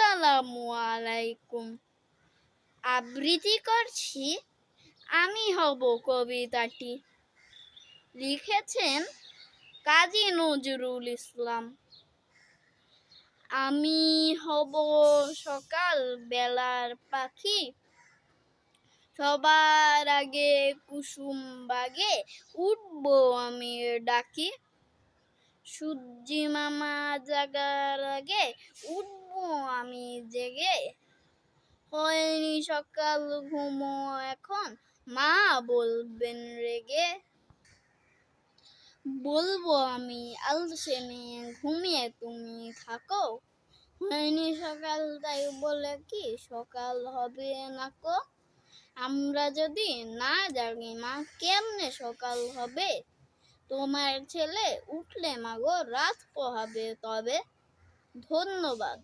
আসসালামু আলাইকুম। আবৃত্তি করছি আমি হব কবিতাটি। লিখেছেন কাজী নজরুল ইসলাম। আমি হব সকাল বেলার পাখি, সবার আগে কুসুম বাগে উঠবো আমি ডাকি। সূর্যি মামা জাগার আগে উঠবো আমি জেগে। হয়নি সকাল ঘুমো এখন, মা বলবেন রেগে। বলবো আমি আলসে মেয়ে ঘুমিয়ে তুমি থাকো। হয়নি সকাল তাই বলে কি সকাল হবে না কো। আমরা যদি না জাগি মা কেমনে সকাল হবে। তোমার ছেলে উঠলে মাগো রাত পোহাবে তবে। ধন্যবাদ।